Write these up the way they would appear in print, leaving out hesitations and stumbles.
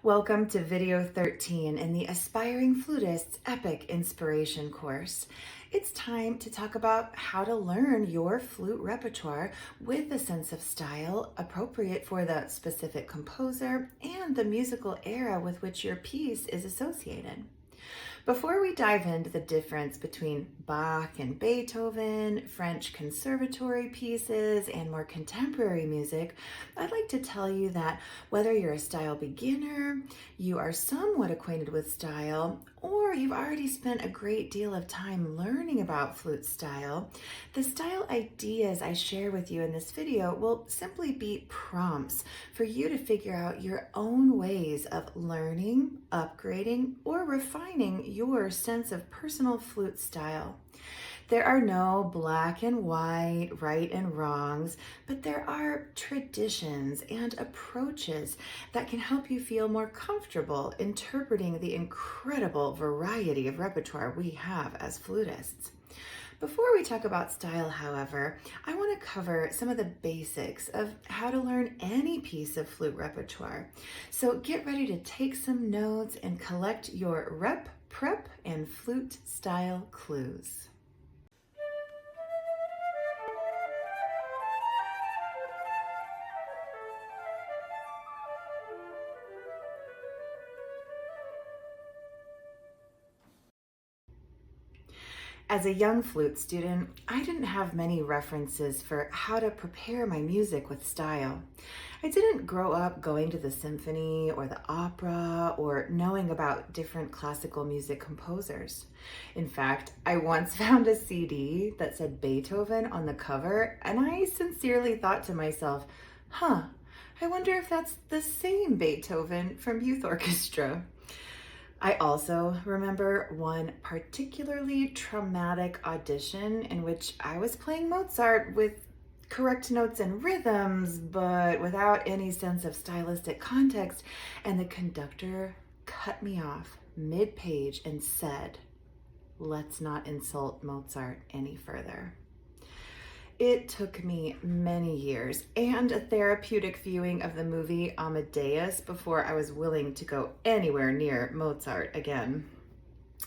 Welcome to video 13 in the Aspiring Flutists Epic Inspiration course. It's time to talk about how to learn your flute repertoire with a sense of style appropriate for the specific composer and the musical era with which your piece is associated. Before we dive into the difference between Bach and Beethoven, French conservatory pieces, and more contemporary music, I'd like to tell you that whether you're a style beginner, you are somewhat acquainted with style, or you've already spent a great deal of time learning about flute style, the style ideas I share with you in this video will simply be prompts for you to figure out your own ways of learning, upgrading, or refining your sense of personal flute style. There are no black and white, right and wrongs, but there are traditions and approaches that can help you feel more comfortable interpreting the incredible variety of repertoire we have as flutists. Before we talk about style, however, I want to cover some of the basics of how to learn any piece of flute repertoire. So get ready to take some notes and collect your rep, prep, and flute style clues. As a young flute student, I didn't have many references for how to prepare my music with style. I didn't grow up going to the symphony or the opera or knowing about different classical music composers. In fact, I once found a CD that said Beethoven on the cover, and I sincerely thought to myself, I wonder if that's the same Beethoven from youth orchestra. I also remember one particularly traumatic audition in which I was playing Mozart with correct notes and rhythms, but without any sense of stylistic context, and the conductor cut me off mid-page and said, "Let's not insult Mozart any further." It took me many years and a therapeutic viewing of the movie Amadeus before I was willing to go anywhere near Mozart again.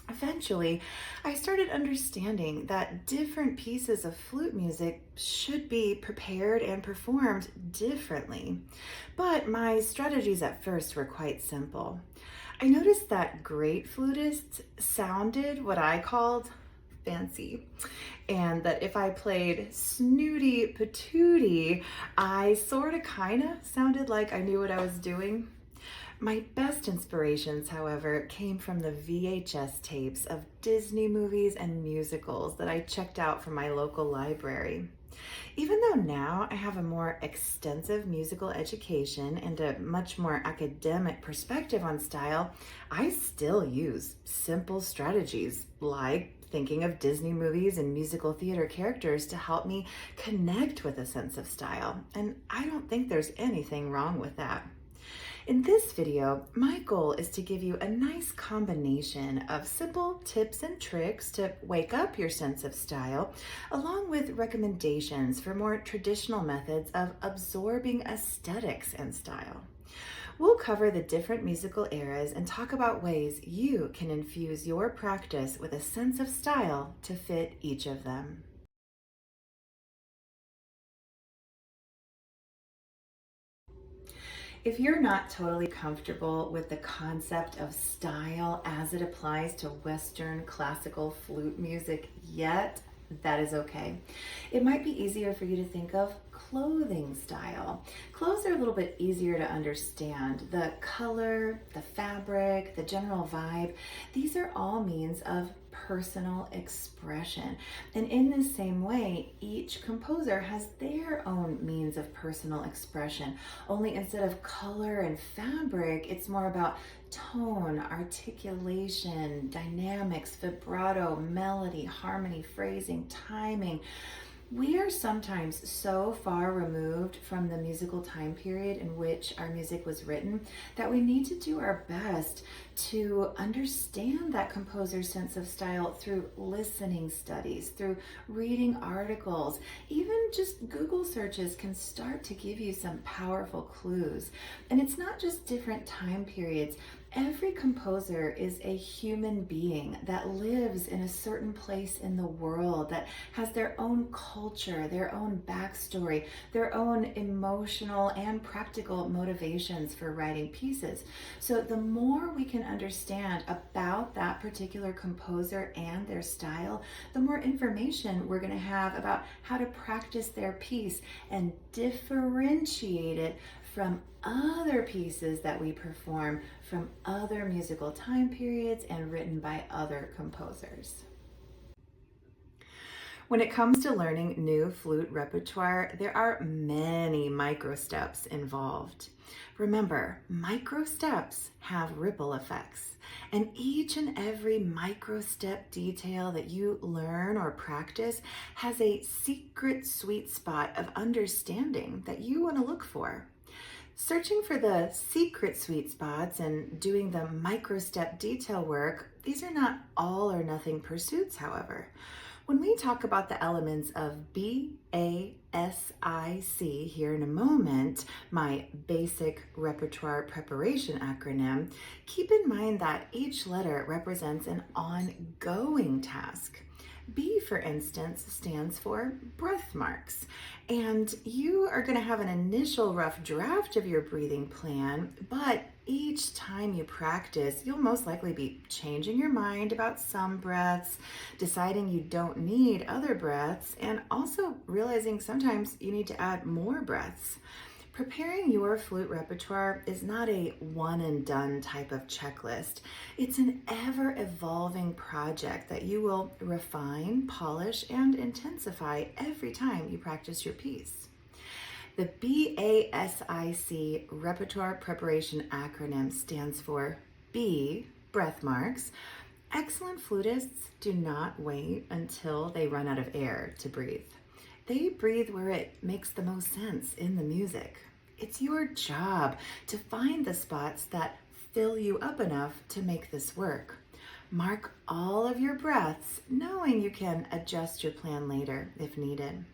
Eventually, I started understanding that different pieces of flute music should be prepared and performed differently. But my strategies at first were quite simple. I noticed that great flutists sounded what I called fancy, and that if I played snooty patootie, I sorta kinda sounded like I knew what I was doing. My best inspirations, however, came from the VHS tapes of Disney movies and musicals that I checked out from my local library. Even though now I have a more extensive musical education and a much more academic perspective on style, I still use simple strategies like thinking of Disney movies and musical theater characters to help me connect with a sense of style, and I don't think there's anything wrong with that. In this video, my goal is to give you a nice combination of simple tips and tricks to wake up your sense of style, along with recommendations for more traditional methods of absorbing aesthetics and style. We'll cover the different musical eras and talk about ways you can infuse your practice with a sense of style to fit each of them. If you're not totally comfortable with the concept of style as it applies to Western classical flute music yet, that is okay. It might be easier for you to think of clothing style. Clothes are a little bit easier to understand. The color, the fabric, the general vibe, these are all means of personal expression. And in the same way, each composer has their own means of personal expression. Only instead of color and fabric, it's more about tone, articulation, dynamics, vibrato, melody, harmony, phrasing, timing. We are sometimes so far removed from the musical time period in which our music was written that we need to do our best to understand that composer's sense of style through listening studies, through reading articles. Even just Google searches can start to give you some powerful clues. And it's not just different time periods. Every composer is a human being that lives in a certain place in the world, that has their own culture, their own backstory, their own emotional and practical motivations for writing pieces. So the more we can understand about that particular composer and their style, the more information we're going to have about how to practice their piece and differentiate it from other pieces that we perform from other musical time periods and written by other composers. When it comes to learning new flute repertoire, there are many micro steps involved. Remember, micro steps have ripple effects, and each and every micro step detail that you learn or practice has a secret sweet spot of understanding that you want to look for. Searching for the secret sweet spots and doing the micro step detail work, these are not all or nothing pursuits, however. When we talk about the elements of BASIC here in a moment, my basic repertoire preparation acronym, keep in mind that each letter represents an ongoing task. B, for instance, stands for breath marks. And you are going to have an initial rough draft of your breathing plan, but each time you practice, you'll most likely be changing your mind about some breaths, deciding you don't need other breaths, and also realizing sometimes you need to add more breaths. Preparing your flute repertoire is not a one and done type of checklist. It's an ever evolving project that you will refine, polish, and intensify every time you practice your piece. The BASIC repertoire preparation acronym stands for B, breath marks. Excellent flutists do not wait until they run out of air to breathe. They breathe where it makes the most sense in the music. It's your job to find the spots that fill you up enough to make this work. Mark all of your breaths, knowing you can adjust your plan later if needed.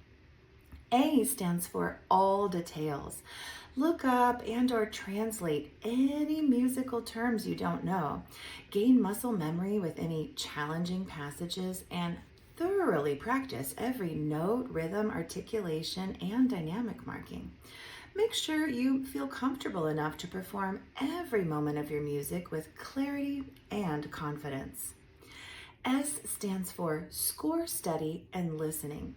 A stands for all details. Look up and or translate any musical terms you don't know. Gain muscle memory with any challenging passages and thoroughly practice every note, rhythm, articulation, and dynamic marking. Make sure you feel comfortable enough to perform every moment of your music with clarity and confidence. S stands for score study and listening.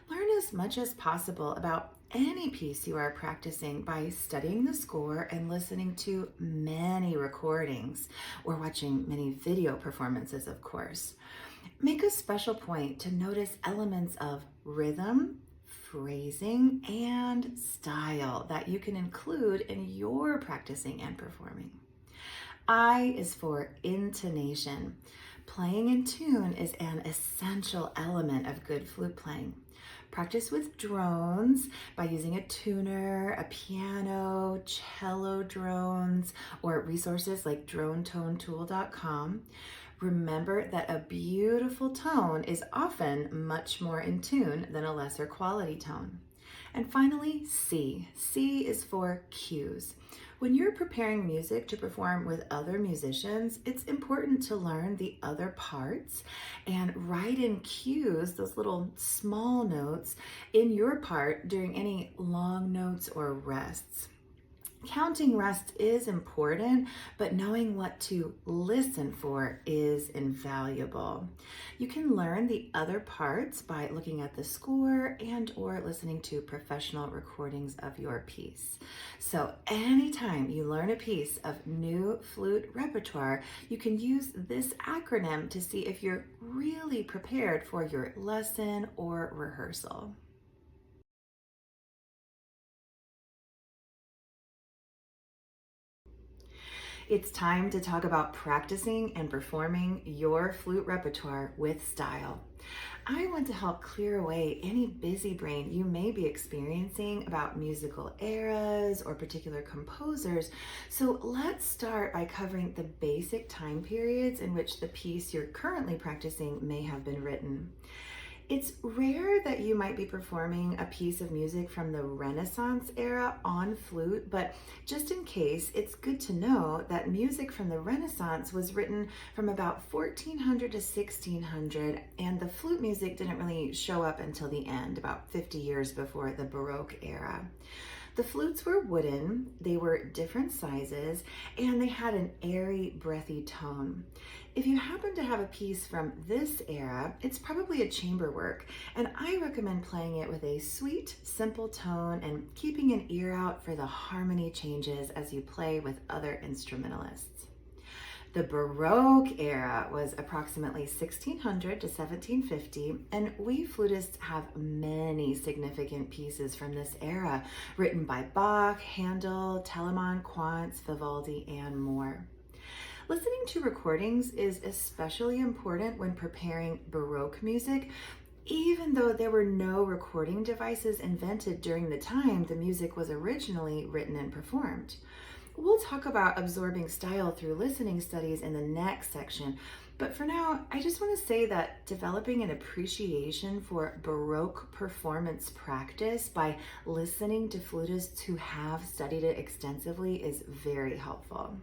Learn as much as possible about any piece you are practicing by studying the score and listening to many recordings or watching many video performances, of course. Make a special point to notice elements of rhythm, phrasing, and style that you can include in your practicing and performing. I is for intonation. Playing in tune is an essential element of good flute playing. Practice with drones by using a tuner, a piano, cello drones, or resources like dronetonetool.com. Remember that a beautiful tone is often much more in tune than a lesser quality tone. And finally, C. C is for cues. When you're preparing music to perform with other musicians, it's important to learn the other parts and write in cues, those little small notes, in your part during any long notes or rests. Counting rest is important, but knowing what to listen for is invaluable. You can learn the other parts by looking at the score and or listening to professional recordings of your piece. So anytime you learn a piece of new flute repertoire, you can use this acronym to see if you're really prepared for your lesson or rehearsal. It's time to talk about practicing and performing your flute repertoire with style. I want to help clear away any busy brain you may be experiencing about musical eras or particular composers. So let's start by covering the basic time periods in which the piece you're currently practicing may have been written. It's rare that you might be performing a piece of music from the Renaissance era on flute, but just in case, it's good to know that music from the Renaissance was written from about 1400 to 1600, and the flute music didn't really show up until the end, about 50 years before the Baroque era. The flutes were wooden, they were different sizes, and they had an airy, breathy tone. If you happen to have a piece from this era, it's probably a chamber work, and I recommend playing it with a sweet, simple tone and keeping an ear out for the harmony changes as you play with other instrumentalists. The Baroque era was approximately 1600 to 1750, and we flutists have many significant pieces from this era, written by Bach, Handel, Telemann, Quantz, Vivaldi, and more. Listening to recordings is especially important when preparing Baroque music, even though there were no recording devices invented during the time the music was originally written and performed. We'll talk about absorbing style through listening studies in the next section, but for now, I just want to say that developing an appreciation for Baroque performance practice by listening to flutists who have studied it extensively is very helpful.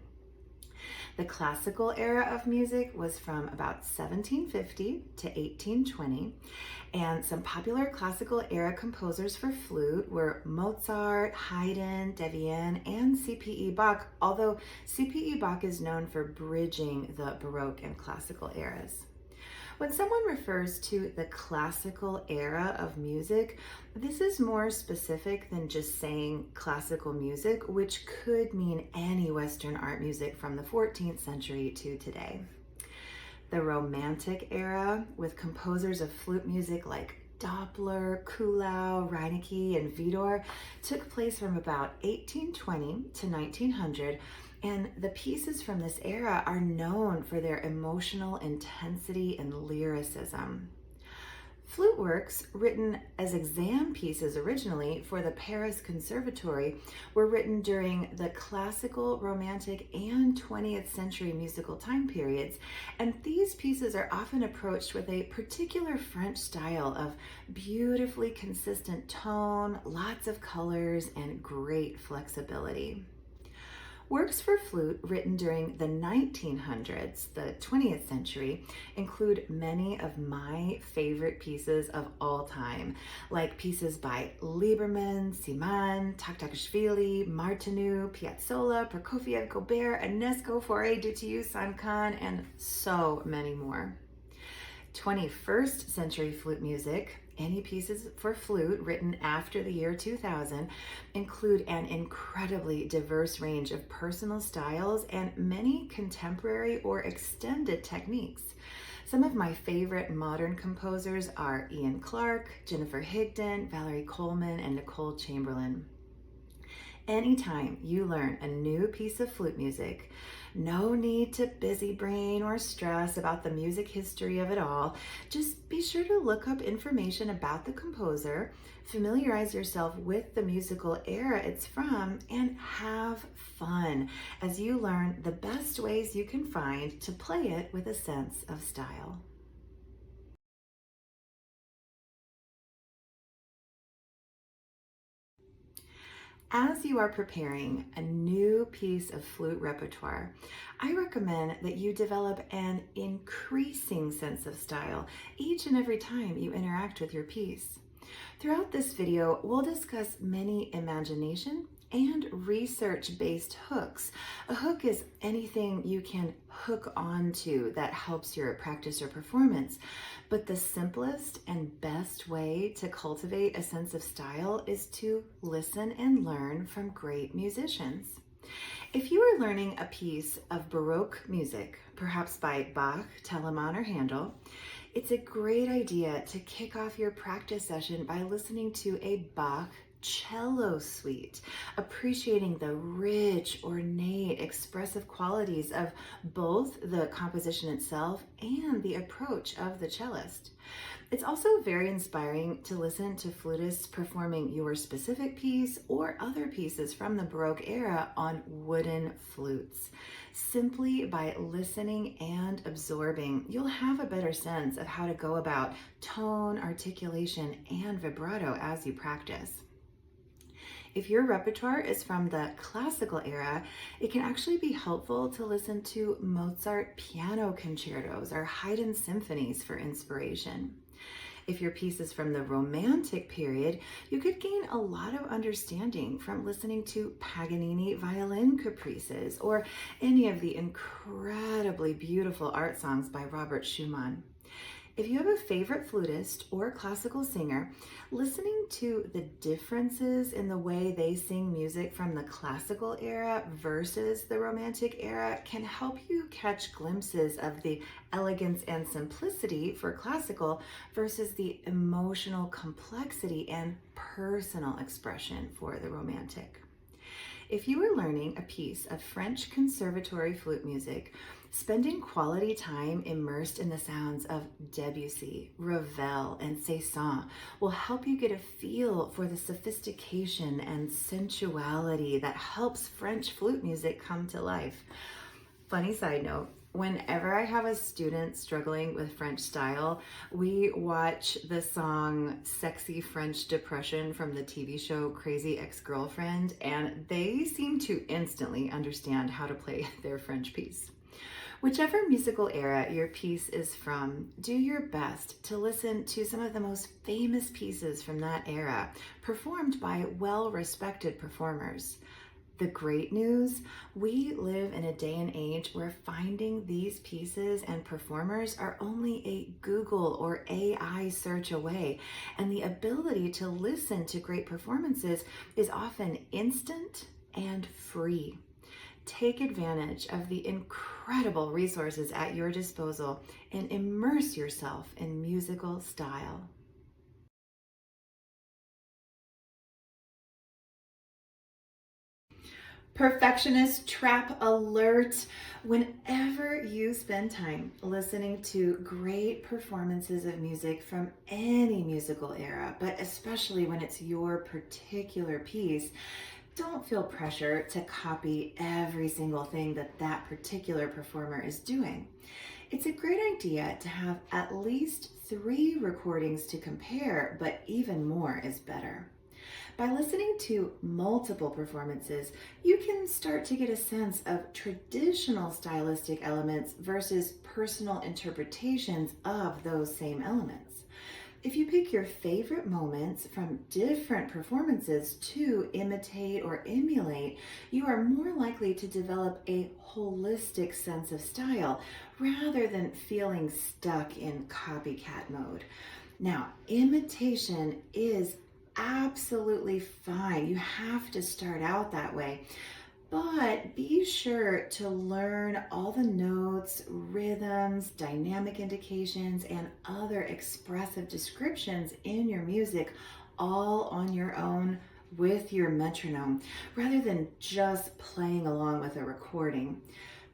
The classical era of music was from about 1750 to 1820, and some popular classical era composers for flute were Mozart, Haydn, Debian, and C.P.E. Bach, although C.P.E. Bach is known for bridging the Baroque and classical eras. When someone refers to the classical era of music, this is more specific than just saying classical music, which could mean any Western art music from the 14th century to today. The Romantic era, with composers of flute music like Doppler, Kuhlau, Reinecke, and Widor, took place from about 1820 to 1900, and the pieces from this era are known for their emotional intensity and lyricism. Flute works, written as exam pieces originally for the Paris Conservatory, were written during the classical, romantic, and 20th century musical time periods, and these pieces are often approached with a particular French style of beautifully consistent tone, lots of colors, and great flexibility. Works for flute written during the 1900s, the 20th century, include many of my favorite pieces of all time, like pieces by Lieberman, Szymann, Taktakashvili, Martinu, Piazzolla, Prokofiev, Gobert, Ionesco, Fauré, Dutilleux, San-Can, and so many more. 21st century flute music, any pieces for flute written after the year 2000, include an incredibly diverse range of personal styles and many contemporary or extended techniques. Some of my favorite modern composers are Ian Clark, Jennifer Higdon, Valerie Coleman, and Nicole Chamberlain. Anytime you learn a new piece of flute music, no need to busy brain or stress about the music history of it all. Just be sure to look up information about the composer, familiarize yourself with the musical era it's from, and have fun as you learn the best ways you can find to play it with a sense of style. As you are preparing a new piece of flute repertoire, I recommend that you develop an increasing sense of style each and every time you interact with your piece. Throughout this video, we'll discuss many imagination and research-based hooks. A hook is anything you can hook onto that helps your practice or performance. But the simplest and best way to cultivate a sense of style is to listen and learn from great musicians. If you are learning a piece of Baroque music, perhaps by Bach, Telemann, or Handel, it's a great idea to kick off your practice session by listening to a Bach cello suite, appreciating the rich, ornate, expressive qualities of both the composition itself and the approach of the cellist. It's also very inspiring to listen to flutists performing your specific piece or other pieces from the Baroque era on wooden flutes. Simply by listening and absorbing, you'll have a better sense of how to go about tone, articulation, and vibrato as you practice. If your repertoire is from the classical era, it can actually be helpful to listen to Mozart piano concertos or Haydn symphonies for inspiration. If your piece is from the Romantic period, you could gain a lot of understanding from listening to Paganini violin caprices or any of the incredibly beautiful art songs by Robert Schumann. If you have a favorite flutist or classical singer, listening to the differences in the way they sing music from the classical era versus the Romantic era can help you catch glimpses of the elegance and simplicity for classical versus the emotional complexity and personal expression for the Romantic. If you are learning a piece of French conservatory flute music, spending quality time immersed in the sounds of Debussy, Ravel, and Saint-Saëns will help you get a feel for the sophistication and sensuality that helps French flute music come to life. Funny side note, whenever I have a student struggling with French style, we watch the song Sexy French Depression from the TV show Crazy Ex-Girlfriend, and they seem to instantly understand how to play their French piece. Whichever musical era your piece is from, do your best to listen to some of the most famous pieces from that era, performed by well-respected performers. The great news, we live in a day and age where finding these pieces and performers are only a Google or AI search away, and the ability to listen to great performances is often instant and free. Take advantage of the incredible resources at your disposal and immerse yourself in musical style. Perfectionist trap alert. Whenever you spend time listening to great performances of music from any musical era, but especially when it's your particular piece, don't feel pressure to copy every single thing that particular performer is doing. It's a great idea to have at least 3 recordings to compare, but even more is better. By listening to multiple performances, you can start to get a sense of traditional stylistic elements versus personal interpretations of those same elements. If you pick your favorite moments from different performances to imitate or emulate, you are more likely to develop a holistic sense of style rather than feeling stuck in copycat mode. Now, imitation is absolutely fine. You have to start out that way. But be sure to learn all the notes, rhythms, dynamic indications, and other expressive descriptions in your music all on your own with your metronome, rather than just playing along with a recording.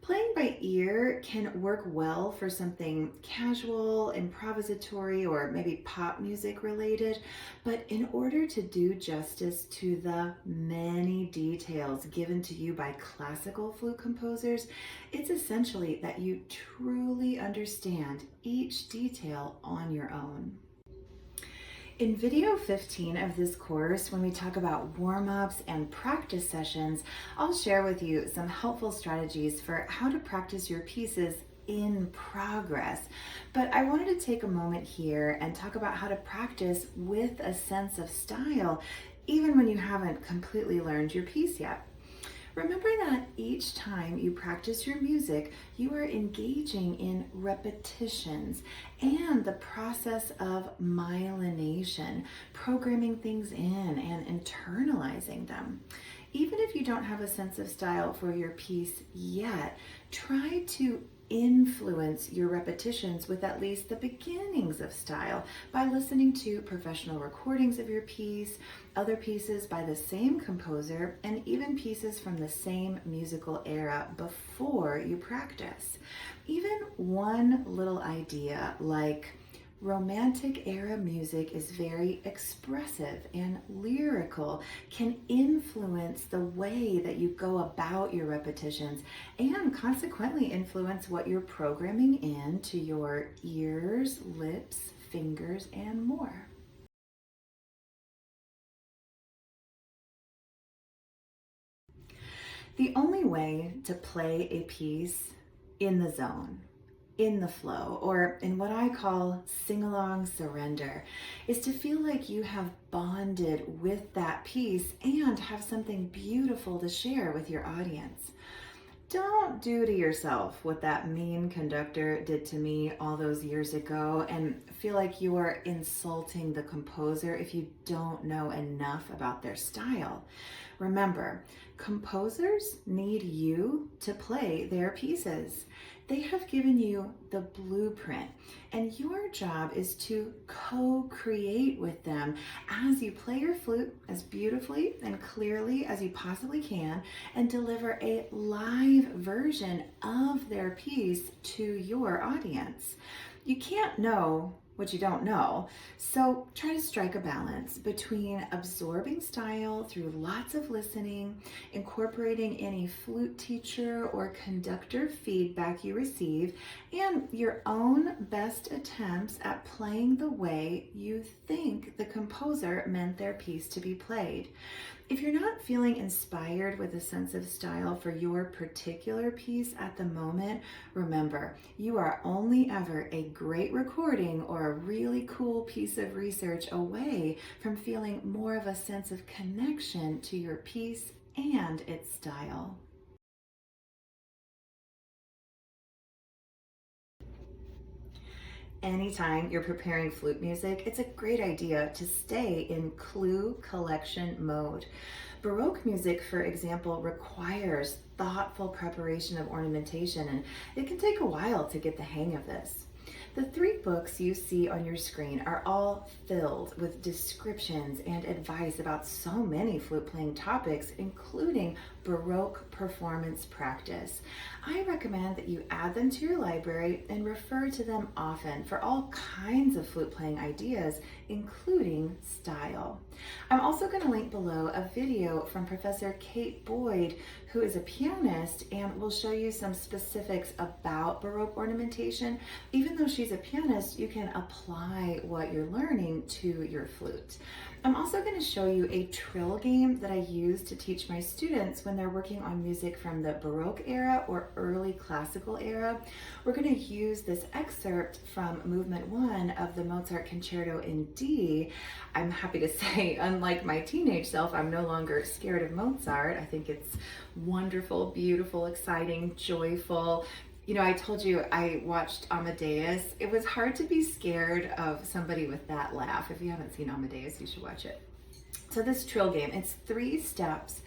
Playing by ear can work well for something casual, improvisatory, or maybe pop music related, but in order to do justice to the many details given to you by classical flute composers, it's essentially that you truly understand each detail on your own. In video 15 of this course, when we talk about warm-ups and practice sessions, I'll share with you some helpful strategies for how to practice your pieces in progress. But I wanted to take a moment here and talk about how to practice with a sense of style, even when you haven't completely learned your piece yet. Remember that each time you practice your music, you are engaging in repetitions and the process of myelination, programming things in and internalizing them. Even if you don't have a sense of style for your piece yet, try to influence your repetitions with at least the beginnings of style by listening to professional recordings of your piece, other pieces by the same composer, and even pieces from the same musical era before you practice. Even one little idea like Romantic era music is very expressive and lyrical, can influence the way that you go about your repetitions and consequently influence what you're programming into your ears, lips, fingers, and more. The only way to play a piece in the zone, in the flow, or in what I call sing-along surrender, is to feel like you have bonded with that piece and have something beautiful to share with your audience. Don't do to yourself what that mean conductor did to me all those years ago and feel like you are insulting the composer if you don't know enough about their style. Remember, composers need you to play their pieces. They have given you the blueprint, and your job is to co-create with them as you play your flute as beautifully and clearly as you possibly can and deliver a live version of their piece to your audience. You can't know what you don't know, so try to strike a balance between absorbing style through lots of listening, incorporating any flute teacher or conductor feedback you receive, and your own best attempts at playing the way you think the composer meant their piece to be played. If you're not feeling inspired with a sense of style for your particular piece at the moment, remember, you are only ever a great recording or a really cool piece of research away from feeling more of a sense of connection to your piece and its style. Anytime you're preparing flute music, it's a great idea to stay in clue collection mode. Baroque music, for example, requires thoughtful preparation of ornamentation, and it can take a while to get the hang of this. The 3 books you see on your screen are all filled with descriptions and advice about so many flute playing topics, including Baroque performance practice. I recommend that you add them to your library and refer to them often for all kinds of flute playing ideas, including style. I'm also going to link below a video from Professor Kate Boyd, who is a pianist and will show you some specifics about Baroque ornamentation. Even though she's a pianist, you can apply what you're learning to your flute. I'm also going to show you a trill game that I use to teach my students when they're working on music from the Baroque era or early classical era. We're going to use this excerpt from Movement 1 of the Mozart Concerto in D. I'm happy to say, unlike my teenage self, I'm no longer scared of Mozart. I think it's wonderful, beautiful, exciting, joyful. You know, I told you I watched Amadeus. It was hard to be scared of somebody with that laugh. If you haven't seen Amadeus, you should watch it. So this trill game, it's 3 steps.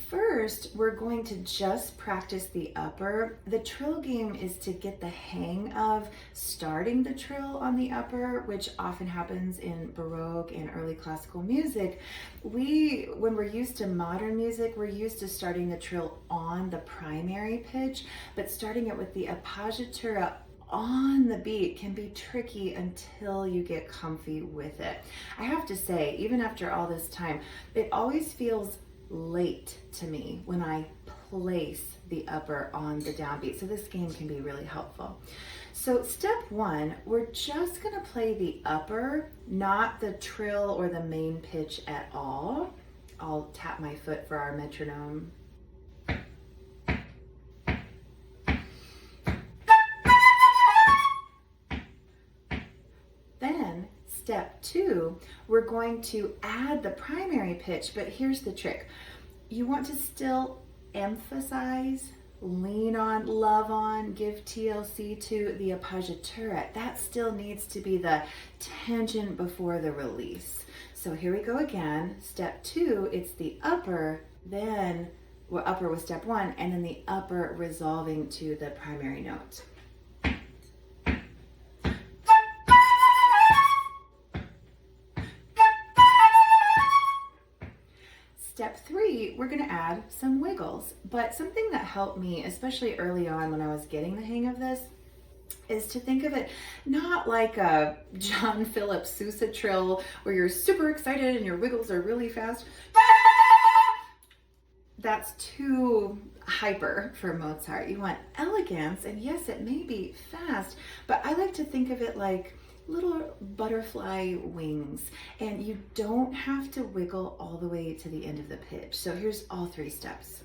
First, we're going to just practice the upper. The trill game is to get the hang of starting the trill on the upper, which often happens in Baroque and early classical music. When we're used to modern music, we're used to starting the trill on the primary pitch, but starting it with the appoggiatura on the beat can be tricky until you get comfy with it. I have to say, even after all this time, it always feels late to me when I place the upper on the downbeat. So this game can be really helpful. So step 1, we're just going to play the upper, not the trill or the main pitch at all. I'll tap my foot for our metronome. Then step 2, we're going to add the primary pitch, but here's the trick. You want to still emphasize, lean on, love on, give TLC to the appoggiatura. That still needs to be the tension before the release. So here we go again. Step 2, it's the upper, then upper was step one, and then the upper resolving to the primary note. Step three, we're going to add some wiggles. But something that helped me, especially early on when I was getting the hang of this, is to think of it not like a John Philip Sousa trill where you're super excited and your wiggles are really fast. That's too hyper for Mozart. You want elegance, and yes, it may be fast, but I like to think of it like little butterfly wings, and you don't have to wiggle all the way to the end of the pitch. So here's all three steps.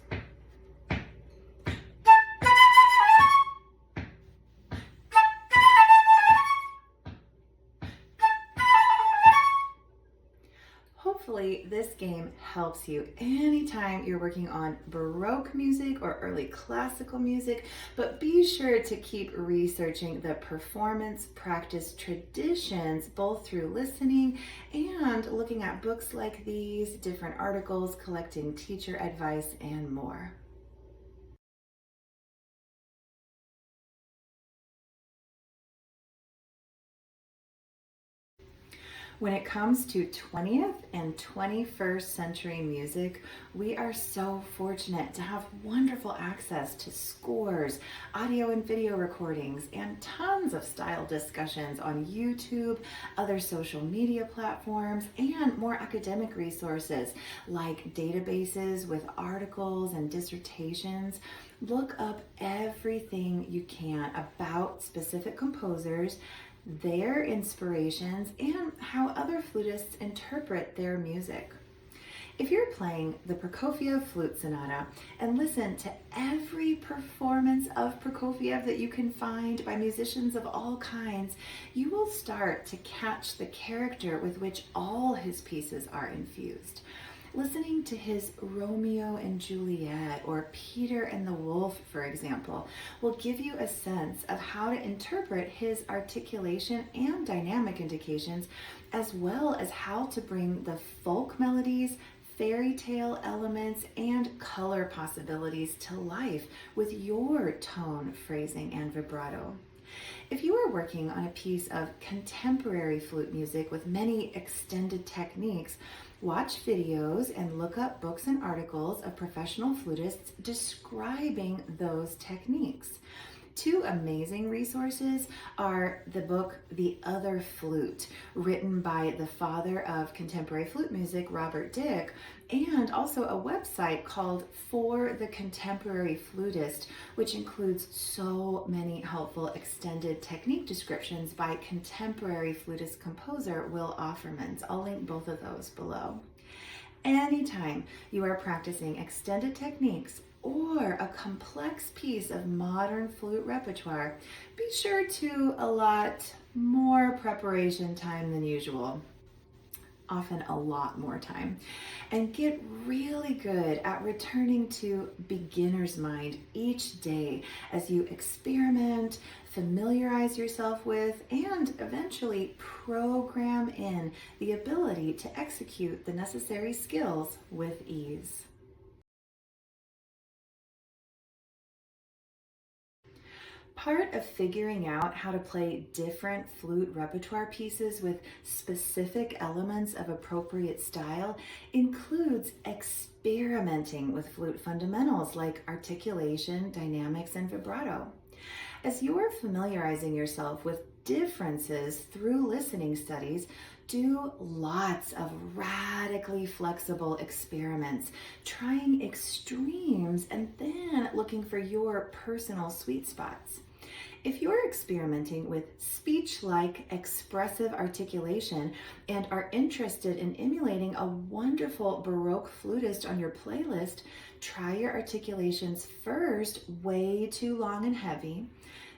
Hopefully this game helps you anytime you're working on Baroque music or early classical music, but be sure to keep researching the performance practice traditions, both through listening and looking at books like these, different articles, collecting teacher advice, and more. When it comes to 20th and 21st century music, we are so fortunate to have wonderful access to scores, audio and video recordings, and tons of style discussions on YouTube, other social media platforms, and more academic resources like databases with articles and dissertations. Look up everything you can about specific composers, their inspirations, and how other flutists interpret their music. If you're playing the Prokofiev Flute Sonata and listen to every performance of Prokofiev that you can find by musicians of all kinds, you will start to catch the character with which all his pieces are infused. Listening to his Romeo and Juliet or Peter and the Wolf, for example, will give you a sense of how to interpret his articulation and dynamic indications, as well as how to bring the folk melodies, fairy tale elements, and color possibilities to life with your tone, phrasing, and vibrato. If you are working on a piece of contemporary flute music with many extended techniques, watch videos and look up books and articles of professional flutists describing those techniques. Two amazing resources are the book The Other Flute, written by the father of contemporary flute music, Robert Dick, and also a website called For the Contemporary Flutist, which includes so many helpful extended technique descriptions by contemporary flutist composer Will Offermans. I'll link both of those below. Anytime you are practicing extended techniques or a complex piece of modern flute repertoire, be sure to allot more preparation time than usual, often a lot more time, and get really good at returning to beginner's mind each day as you experiment, familiarize yourself with, and eventually program in the ability to execute the necessary skills with ease. Part of figuring out how to play different flute repertoire pieces with specific elements of appropriate style includes experimenting with flute fundamentals like articulation, dynamics, and vibrato. As you're familiarizing yourself with differences through listening studies, do lots of radically flexible experiments, trying extremes and then looking for your personal sweet spots. If you're experimenting with speech-like expressive articulation and are interested in emulating a wonderful Baroque flutist on your playlist, try your articulations first way too long and heavy,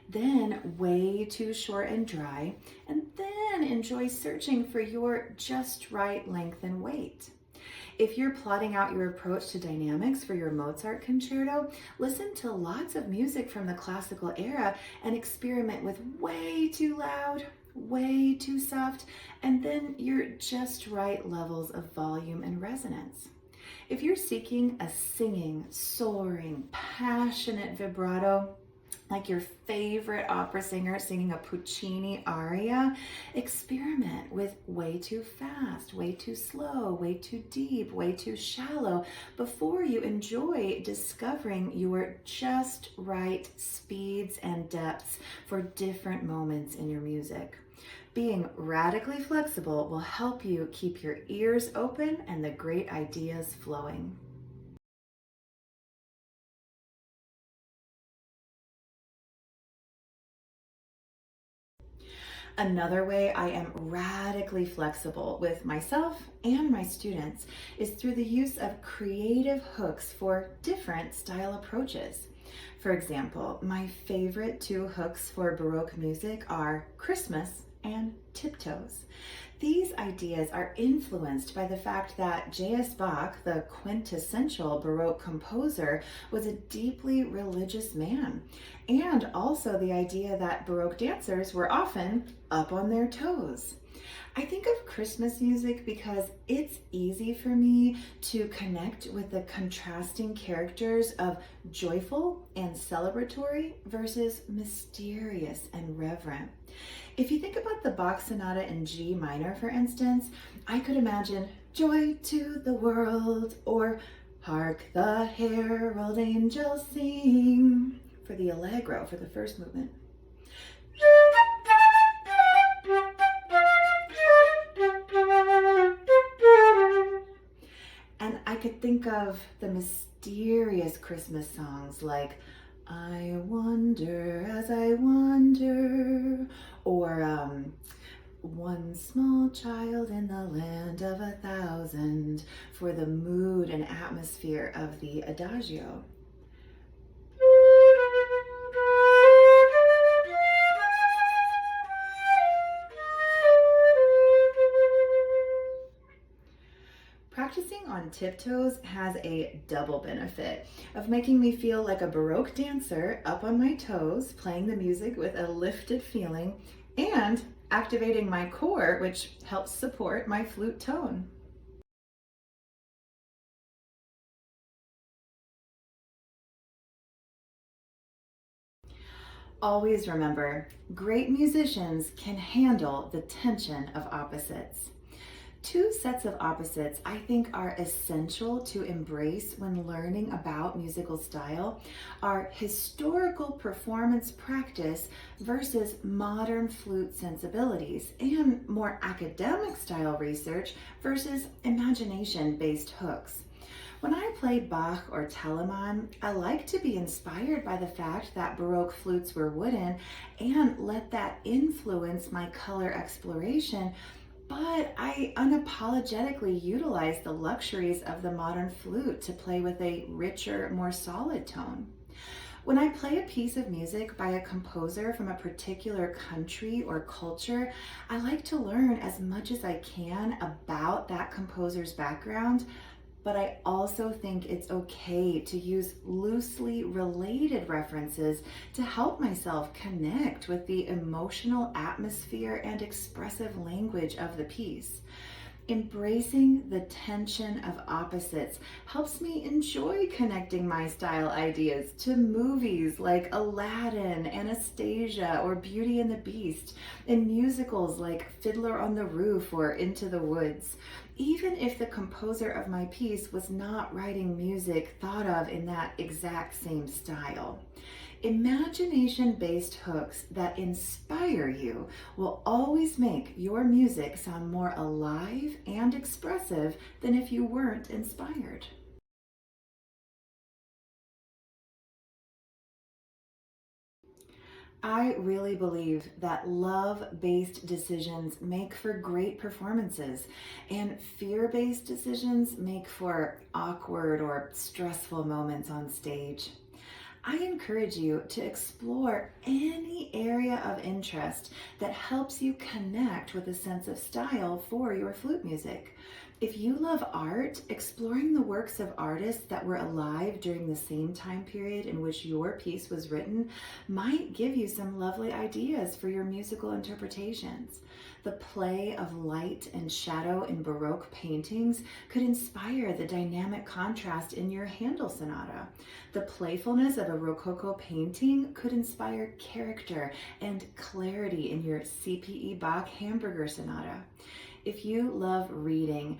then way too short and dry, and then enjoy searching for your just right length and weight. If you're plotting out your approach to dynamics for your Mozart concerto, listen to lots of music from the classical era and experiment with way too loud, way too soft, and then your just right levels of volume and resonance. If you're seeking a singing, soaring, passionate vibrato, like your favorite opera singer singing a Puccini aria, experiment with way too fast, way too slow, way too deep, way too shallow before you enjoy discovering your just right speeds and depths for different moments in your music. Being radically flexible will help you keep your ears open and the great ideas flowing. Another way I am radically flexible with myself and my students is through the use of creative hooks for different style approaches. For example, my favorite two hooks for Baroque music are Christmas and Tiptoes. These ideas are influenced by the fact that J.S. Bach, the quintessential Baroque composer, was a deeply religious man, and also the idea that Baroque dancers were often up on their toes. I think of Christmas music because it's easy for me to connect with the contrasting characters of joyful and celebratory versus mysterious and reverent. If you think about the Bach Sonata in G minor, for instance, I could imagine joy to the world or hark the herald angels sing for the allegro for the first movement. And I could think of the mysterious Christmas songs like I Wonder as I Wonder, or One Small Child in the Land of 1,000 for the mood and atmosphere of the Adagio. Practicing on Tiptoes has a double benefit of making me feel like a Baroque dancer up on my toes, playing the music with a lifted feeling, and activating my core, which helps support my flute tone. Always remember, great musicians can handle the tension of opposites. Two sets of opposites I think are essential to embrace when learning about musical style are historical performance practice versus modern flute sensibilities, and more academic style research versus imagination-based hooks. When I play Bach or Telemann, I like to be inspired by the fact that Baroque flutes were wooden and let that influence my color exploration, but I unapologetically utilize the luxuries of the modern flute to play with a richer, more solid tone. When I play a piece of music by a composer from a particular country or culture, I like to learn as much as I can about that composer's background, but I also think it's okay to use loosely related references to help myself connect with the emotional atmosphere and expressive language of the piece. Embracing the tension of opposites helps me enjoy connecting my style ideas to movies like Aladdin, Anastasia, or Beauty and the Beast, and musicals like Fiddler on the Roof or Into the Woods. Even if the composer of my piece was not writing music thought of in that exact same style. Imagination-based hooks that inspire you will always make your music sound more alive and expressive than if you weren't inspired. I really believe that love-based decisions make for great performances, and fear-based decisions make for awkward or stressful moments on stage. I encourage you to explore any area of interest that helps you connect with a sense of style for your flute music. If you love art, exploring the works of artists that were alive during the same time period in which your piece was written might give you some lovely ideas for your musical interpretations. The play of light and shadow in Baroque paintings could inspire the dynamic contrast in your Handel sonata. The playfulness of a Rococo painting could inspire character and clarity in your CPE Bach Hamburger sonata. If you love reading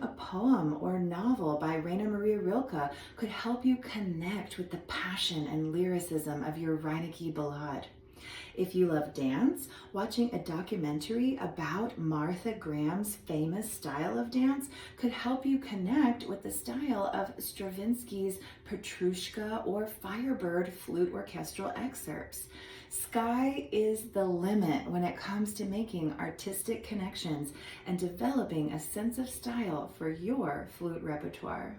a poem or novel by Rainer Maria Rilke could help you connect with the passion and lyricism of your Reineke Ballade. If you love dance, watching a documentary about Martha Graham's famous style of dance could help you connect with the style of Stravinsky's Petrushka or Firebird flute orchestral excerpts. Sky is the limit when it comes to making artistic connections and developing a sense of style for your flute repertoire.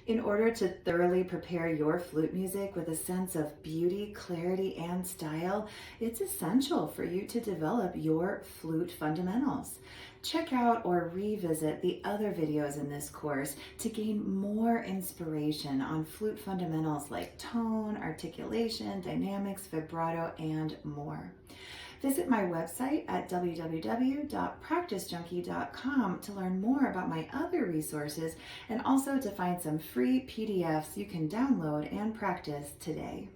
In order to thoroughly prepare your flute music with a sense of beauty, clarity, and style, it's essential for you to develop your flute fundamentals. Check out or revisit the other videos in this course to gain more inspiration on flute fundamentals like tone, articulation, dynamics, vibrato, and more. Visit my website at www.practicejunkie.com to learn more about my other resources and also to find some free PDFs you can download and practice today.